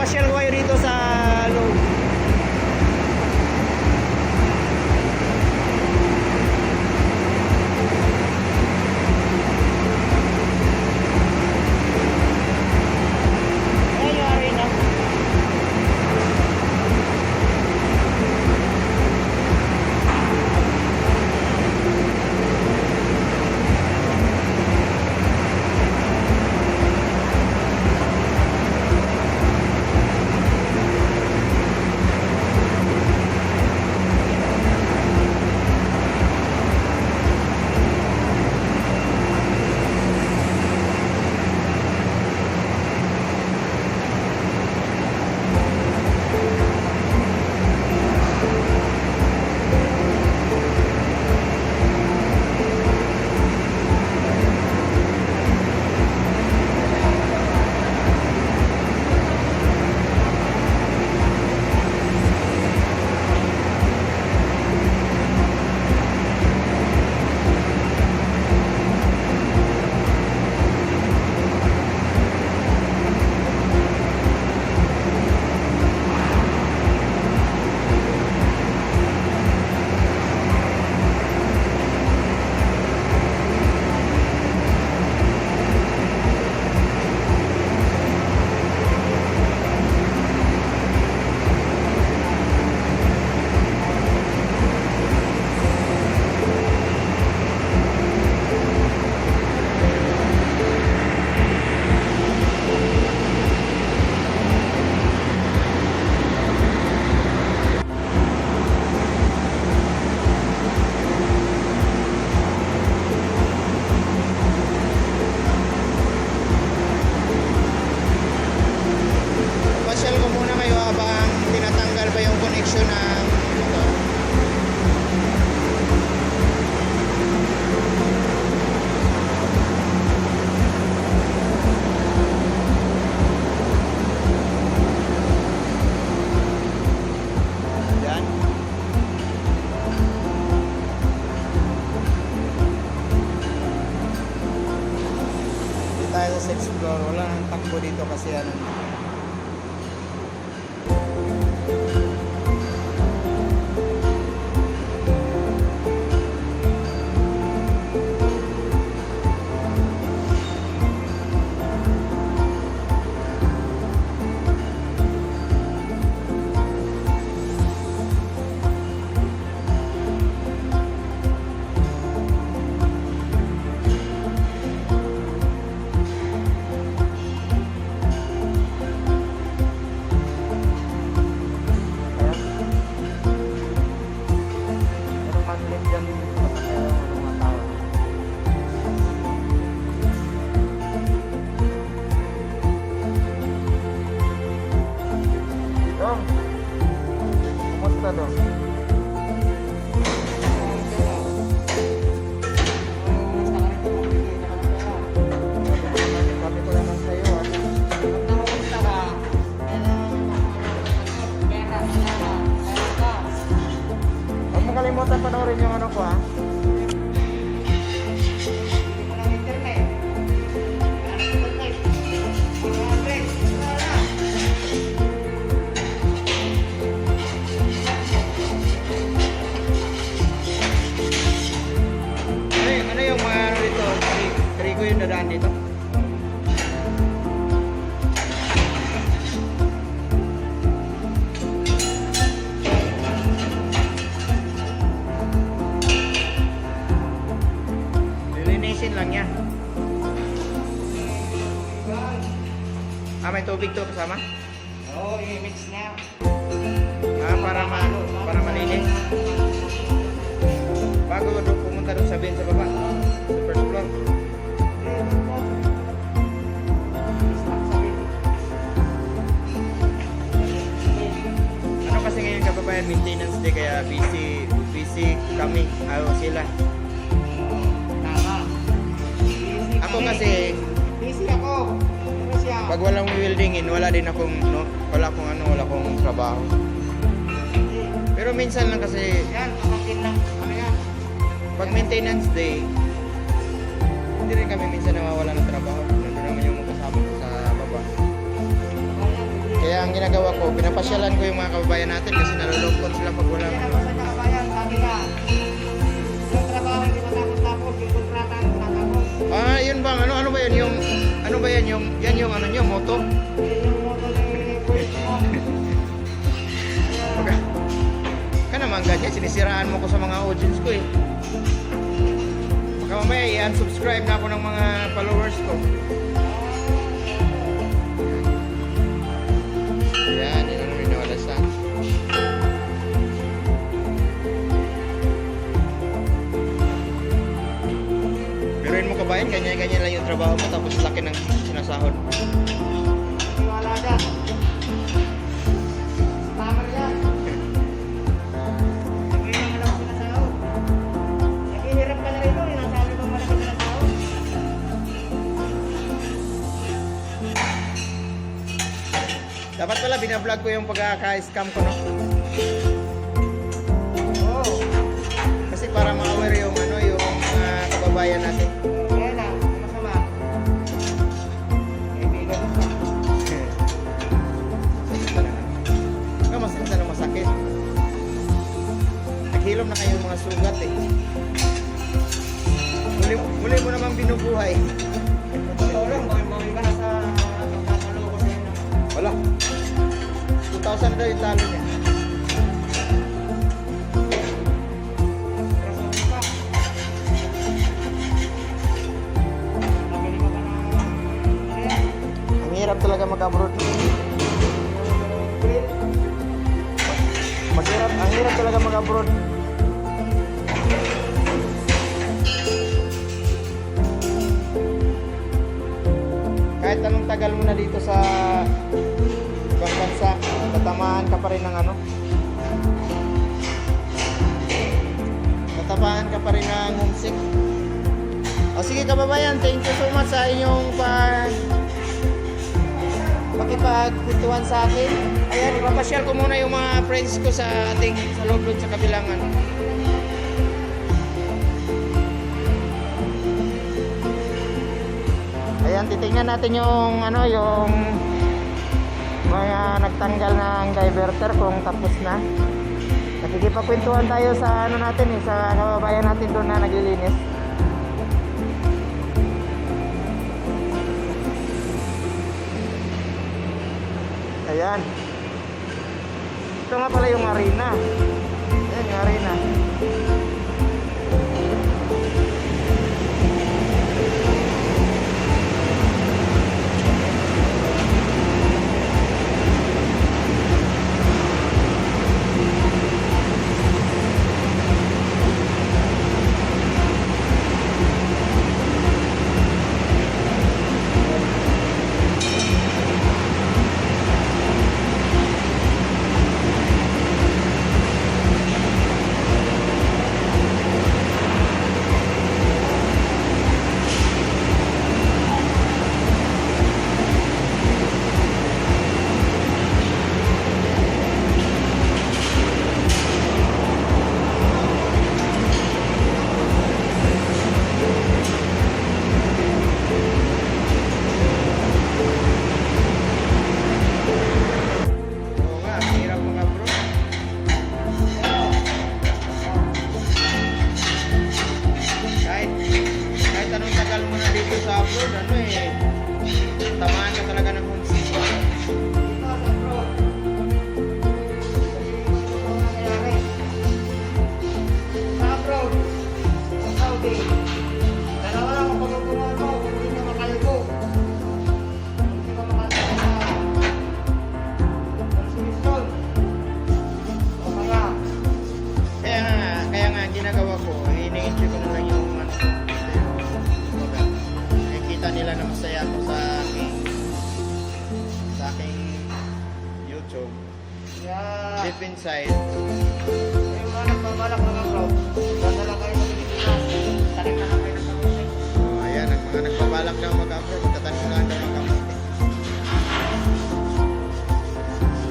pasyal ko kayo dito sa loob. Ayan yung arena. Pasyal ko muna kayo habang tinatanggal pa yung connection ng motor. Yan. Dito tayo sa 6th floor. Wala nang takbo dito kasi ano. Kumusta daw? Sabi ko naman sa'yo Huwag mo kalimutan panoorin yung ano ko ha. Ano yung mga ano dito? Trigo yung dadaan dito? Lilinisin lang yan. May tubig to kasama? Oo, i-mix na. Para malinis. Bago doon pumunta doon sa bin sa baba. Sa first floor. Ano kasi ngayon kababayan, maintenance day kaya busy kami. Ayaw sila. Tama. Ako kasi Busy ako. Ano siya? pag walang wieldingin, wala akong trabaho. Pero minsan lang kasi Yan, pamakin lang. Ano yan? pag maintenance day, hindi rin kami minsan nawawala ng trabaho. Nandun naman yung kasama ko sa baba. Kaya ang ginagawa ko, pinapasyalan ko yung mga kababayan natin kasi nalulungkot sila pag wala. Kaya naman sa nakabayan, sabi ka, yung trabaho hindi matapos-tapos, yung kontrata ang tatapos. Ah, yun bang ano ba yun yung ano ba yan yung ano nyo, moto? Yung moto ni Kuwait mo. Baga, ka naman ganyan, sinisiraan mo ko sa mga audience ko eh. Baka mamaya i-unsubscribe na ako ng mga followers ko. Yan, yun ang minawalasan. Biruin mo kabayan, ganyan-ganyan lang yung trabaho mo tapos laki ng sinasahod. Wala dyan. Scammer yan. Sabihin naman ako sinasahod. Naghihirap ka na rito, inasabi mo malaki sinasahod. Dapat pala binablog ko yung pagkaka-scam ko, no? Oo. Kasi para ma-aware yung ano, yung mga kababayan natin. Kaya na, ang masama. Kaibigan mo pa. Sakit talaga. Masakit na masakit. Naghilom na kayong mga sugat eh. Muli mo naman binubuhay. Totoo lang, bawin-bawin ka na sa pagkakaloko sa inyo. Wala. 2,000 na daw yung talo niya. Rason pa. Nabili ka pa ng ayan. Ang hirap talaga mag-abroad. Ang hirap talaga mag-abroad. Kahit anong tagal mo na dito sa ibang bansa, tatamaan ka pa rin ng ano. Tatamaan ka pa rin ng homesick. O sige kababayan, thank you so much sa inyong pakipagkwentuhan sa akin. Ayan, ipapasyal ko muna yung mga friends ko sa ating sa loob doon sa kabilang ano. Ayan, titingnan natin yung ano, yung mga nagtanggal ng diverter kung tapos na. Nakikipagkwentuhan tayo sa ano natin eh, sa kababayan natin doon na naglilinis. Ayan. Ito nga pala yung arena. Ayan yung arena. Oo nga, hirap mga bro. Kahit anong tagal mo na dito sa abroad, ano eh, tamaan ka talaga ng homesick. Ito sa bro. Kasi ito ang nangyayari. Sa abroad, sa Saudi, dalawa lang ang pagkukunan mo kung hindi ka makalbo. Hindi ka makalbo sa konsumisyon. O kaya, Kaya nga, ang ginagawa ko, ini-enjoy ko na lang yung ano ko. Kumbaga, nakikita nila na masaya ako sa aking YouTube. kaya, Deep inside, yung mga nagbabalak ng abroad, dadala kayo sa Pilipinas, tanim na lang kayo ng kamuti. ayan, ang mga nagbabalak daw mag-abroad, magtatanim lang daw ng kamote.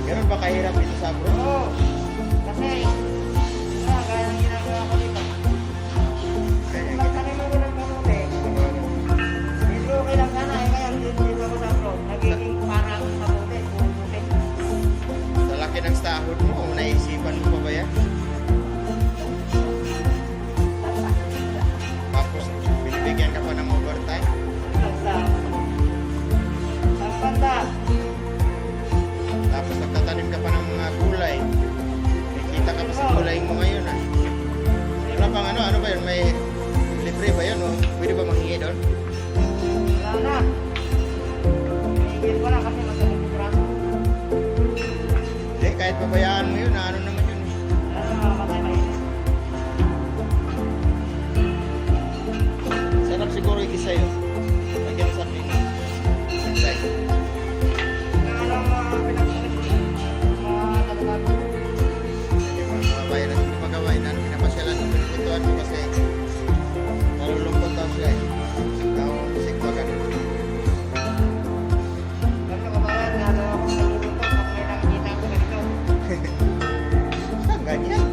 Ganun ba kahirap dito sa abroad? Oo, kasi, gaya ng ginagawa ko dito. Kung magtanim ako ng kamuti, medyo okay lang sana, kaya dito ako sa abroad, nagiging parang kamuti, pumuti. Tapos nagtatanim ka pa ng mga gulay. May kita ka pa sa gulay mo ngayon ah. Wala pang ano ba yun? May libre ba yun? O pwede ba manghingi doon? Wala na. Hihigil ko na kasi masalit yung braso. Hindi, kahit pabayaan mo yun, ano naman yun. Ano na makapatay mainit. Sarap siguro ikisa yun. Lagyan sa akin. Inside. Ano mga pinagsalit mga taga-tago. Mga bayan natin yung magawain na pinapasyalan ng pinagpuntuan mo kasi nalulungkot daw siya eh. Daw sigwa ganun. Kasi kabayan, lalo akong naluluto pag may nakikita ko ganito. Ah, ganyan.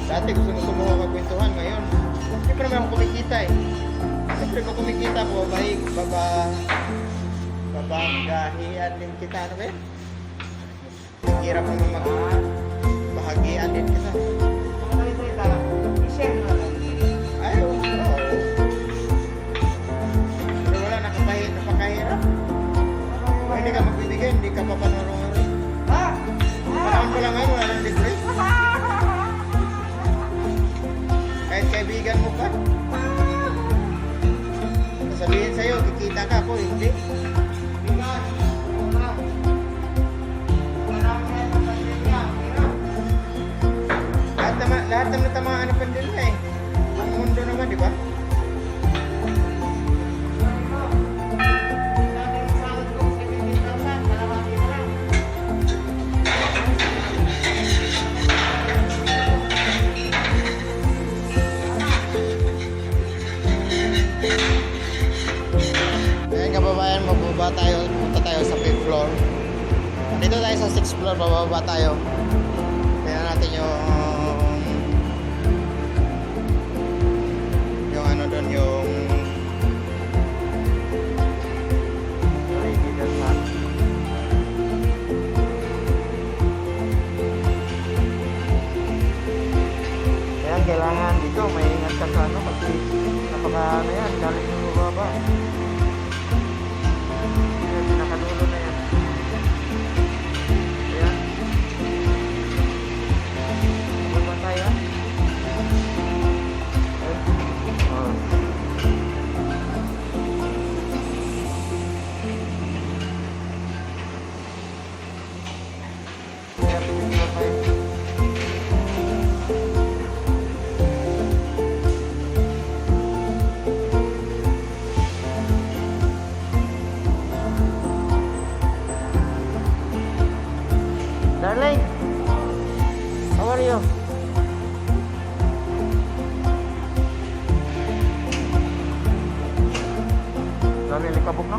Dati gusto mo sumuha kagwentuhan ngayon. Siyempre naman ako kumikita eh. Siyempre kung kumikita ko, babagahian din kita. Ano ba yun? Ang hirap naman magbahagian din kita. Mga salita, i-share mo lang. Ay, oo. Pero wala, napakahirap. Kung hindi ka magbibigay, hindi ka papanurong-urong. Ha? Panahon ko lang ngayon, wala nang libre. Kahit kaibigan mo pa. Sabihin sa'yo, kikita ka ako, hindi. Bigat. Wala. Wala kang yan sa pandemya. Hirap. Lahat naman natamaan ng pandemya eh. Ang mundo naman, di ba? Dati yung sahod ko, 17,000, kalahati na lang. Ngayon kababayan, punta tayo sa 5th floor. Dito tayo sa 6th floor, bababa tayo. Tingnan natin yung ano doon, yung kaya kailangan dito may ingat ka sa ano kasi napaka ano yan, galing yung baba. Yan, pinakadulo na yan. Ayan. Baba tayo. Oh. Ayan, baba tayo. Darling, how are you? Darling, likabog no?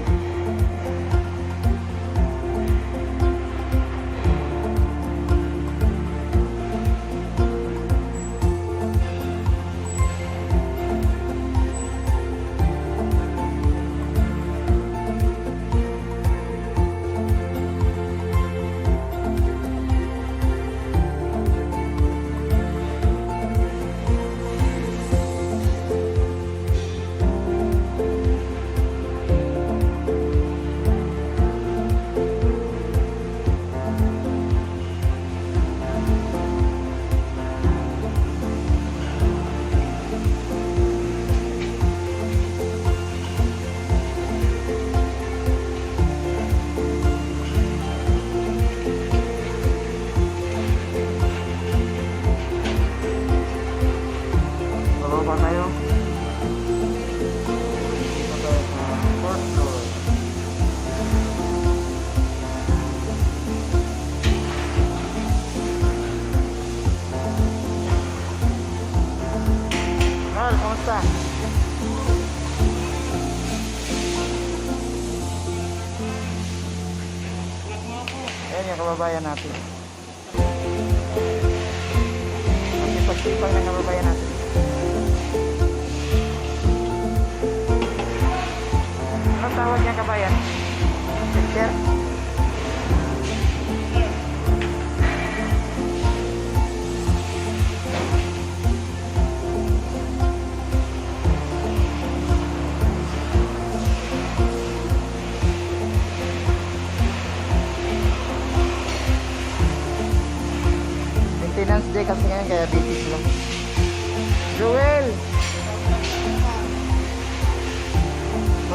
Bababa tayo. Dito tayo sa 4th floor. Carl, kamusta? Ayan yung kababayan natin. Pag-sipag ng kababayan natin. Anong tawag niya kabayan? Picture? birthday kasi ngayon kaya busy sila. Joel!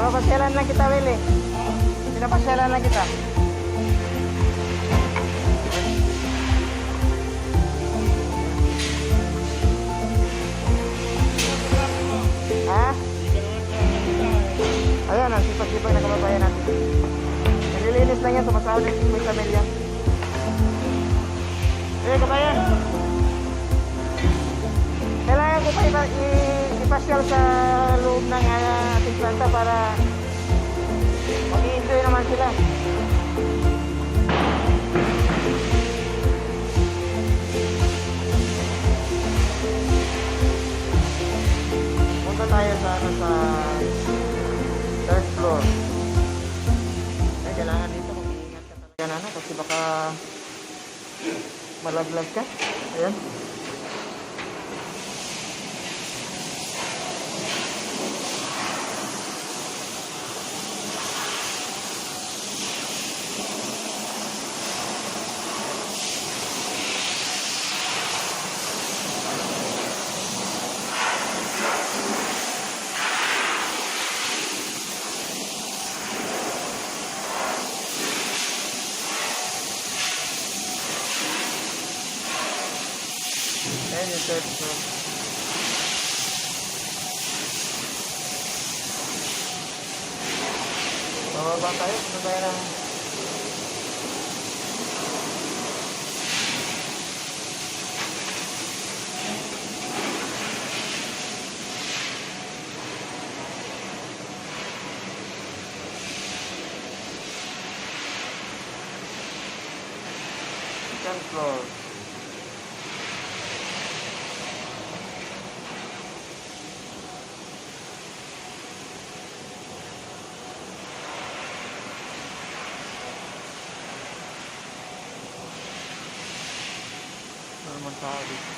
Pasyalan lang kita, Will eh. Pinapasyalan lang kita. Ha? Ayan, ang sipag-sipag na kababayan natin. Naglilinis lang yan, sumasahod ng 50 milyon. Kabayan. Kailangan ko pa ipasyal sa loob ng ating planta para mag-i-enjoy naman sila. Punta tayo sa third floor. Kailangan dito mag-iingat ka talaga kasi baka malaglag ka. Ayan. Ayan yung third floor. Bababa tayo. Bababa ng second floor. Naman tao dito.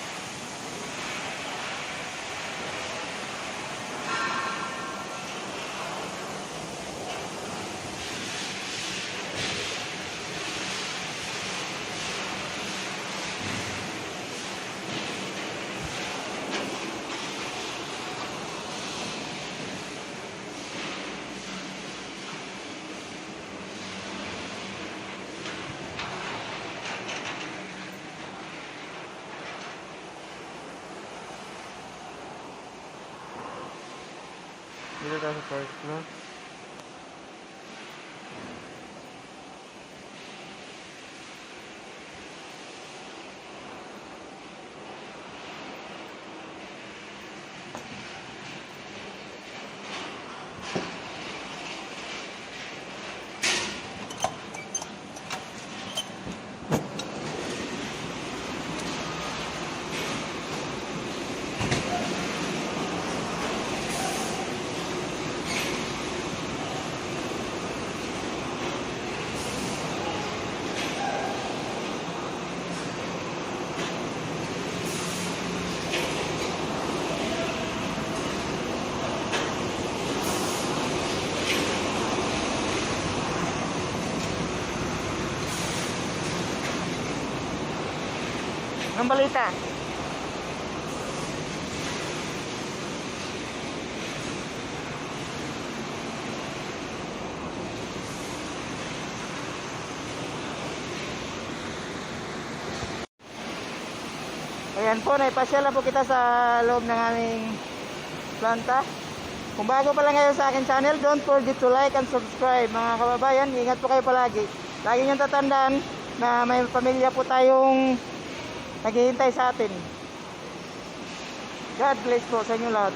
Dito tayo sa first floor. Ang balita. Ayan po, naipasyal na po kita sa loob ng aming planta. Kung bago pa lang kayo sa akin channel, don't forget to like and subscribe. Mga kababayan, ingat po kayo palagi. Lagi niyong tatandaan na may pamilya po tayong naghihintay sa atin. God bless po sa inyo lahat.